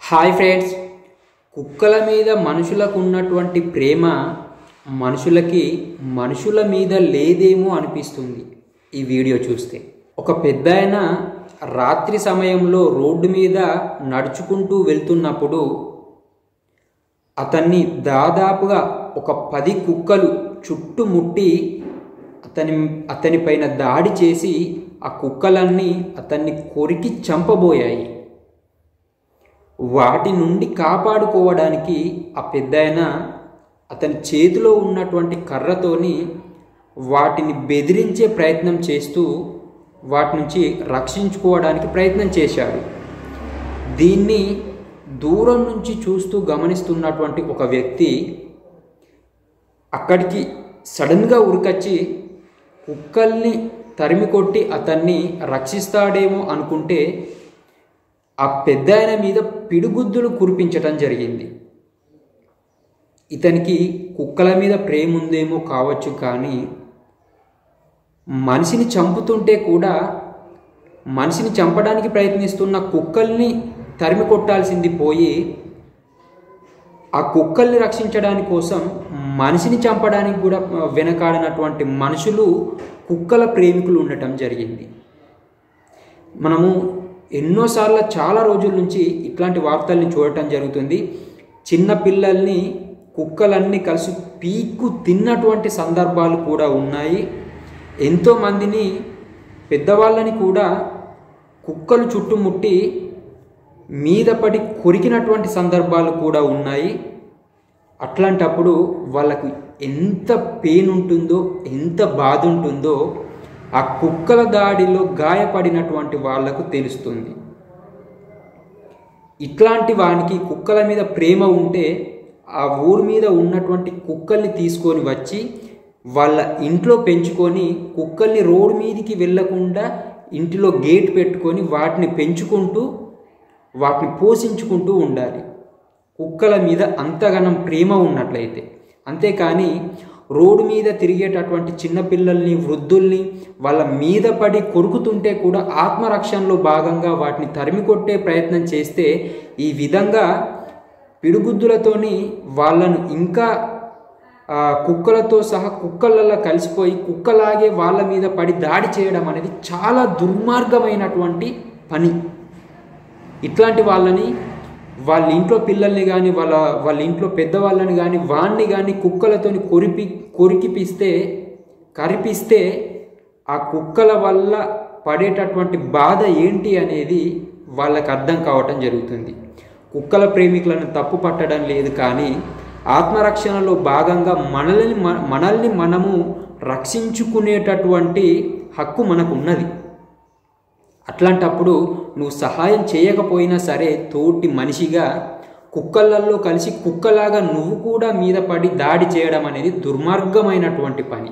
Hi friends, కుక్కల మీద మనుషులకు ఉన్నటువంటి ప్రేమ మనుషుల మీద లేదేమో అనిపిస్తుంది ఈ వీడియో చూస్తే. ఒక పెద్దాయన రాత్రి సమయంలో రోడ్డు మీద నడుచుకుంటూ వెళ్తున్నప్పుడు అతన్ని దాదాపుగా ఒక 10 కుక్కలు చుట్టుముట్టి అతని పైన దాడి చేసి ఆ కుక్కలన్నీ అతన్ని కొరికి చంపబోయాయి. వాటి నుండి కాపాడుకోవడానికి ఆ పెద్దాయన అతని చేతిలో ఉన్నటువంటి కర్రతోని వాటిని బెదిరించే ప్రయత్నం చేస్తూ వాటి నుంచి రక్షించుకోవడానికి ప్రయత్నం చేశాడు. దీన్ని దూరం నుంచి చూస్తూ గమనిస్తున్నటువంటి ఒక వ్యక్తి అక్కడికి సడన్గా ఉరికొచ్చి కుక్కల్ని తరిమి కొట్టి అతన్ని రక్షిస్తాడేమో అనుకుంటే ఆ పెద్దాయన మీద పిడిగుద్దులు కురిపించటం జరిగింది. ఇతనికి కుక్కల మీద ప్రేమ ఉందేమో కావచ్చు, కానీ మనిషిని చంపుతుంటే కూడా మనిషిని చంపడానికి ప్రయత్నిస్తున్న కుక్కల్ని తరిమి కొట్టాల్సింది పోయి ఆ కుక్కల్ని రక్షించడానికి కోసం మనిషిని చంపడానికి కూడా వెనకాడినటువంటి మనుషులు కుక్కల ప్రేమికులు ఉండటం జరిగింది. మనము ఎన్నోసార్లు చాలా రోజుల నుంచి ఇట్లాంటి వార్తల్ని చూడటం జరుగుతుంది. చిన్న పిల్లల్ని కుక్కలన్నీ కలిసి పీక్కు తిన్నటువంటి సందర్భాలు కూడా ఉన్నాయి. ఎంతోమందిని పెద్దవాళ్ళని కూడా కుక్కలు చుట్టుముట్టి మీద పడి కొరికినటువంటి సందర్భాలు కూడా ఉన్నాయి. అట్లాంటప్పుడు వాళ్ళకు ఎంత పెయిన్ ఉంటుందో, ఎంత బాధ ఉంటుందో ఆ కుక్కల దాడిలో గాయపడినటువంటి వాళ్లకు తెలుస్తుంది. ఇట్లాంటి వానికి కుక్కల మీద ప్రేమ ఉంటే ఆ ఊరి మీద ఉన్నటువంటి కుక్కల్ని తీసుకొని వచ్చి వాళ్ళ ఇంట్లో పెంచుకొని కుక్కల్ని రోడ్డు మీదకి వెళ్ళకుండా ఇంటిలో గేట్ పెట్టుకొని వాటిని పెంచుకుంటూ వాటిని పోషించుకుంటూ ఉండాలి. కుక్కల మీద అంతగానం ప్రేమ ఉన్నట్లయితే. అంతేకాని రోడ్డు మీద తిరిగేటటువంటి చిన్నపిల్లల్ని, వృద్ధుల్ని వాళ్ళ మీద పడి కొరుకుతుంటే కూడా ఆత్మరక్షణలో భాగంగా వాటిని తరిమి కొట్టే ప్రయత్నం చేస్తే ఈ విధంగా పిడిగుద్దులతోని వాళ్ళను ఇంకా కుక్కలతో సహా కుక్కలలో కలిసిపోయి కుక్కలాగే వాళ్ళ మీద పడి దాడి చేయడం అనేది చాలా దుర్మార్గమైనటువంటి పని. ఇట్లాంటి వాళ్ళని వాళ్ళ ఇంట్లో పిల్లల్ని కానీ వాళ్ళ ఇంట్లో పెద్దవాళ్ళని కానీ వాణ్ణి కానీ కుక్కలతోని కరిపిస్తే ఆ కుక్కల వల్ల పడేటటువంటి బాధ ఏంటి అనేది వాళ్ళకి అర్థం కావటం జరుగుతుంది. కుక్కల ప్రేమికులను తప్పు పట్టడం లేదు, కానీ ఆత్మరక్షణలో భాగంగా మనల్ని మనము రక్షించుకునేటటువంటి హక్కు మనకు ఉన్నది. అట్లాంటప్పుడు నువ్వు సహాయం చేయకపోయినా సరే తోటి మనిషిగా కుక్కలలో కలిసి కుక్కలాగా నువ్వు కూడా మీద పడి దాడి చేయడం అనేది దుర్మార్గమైనటువంటి పని.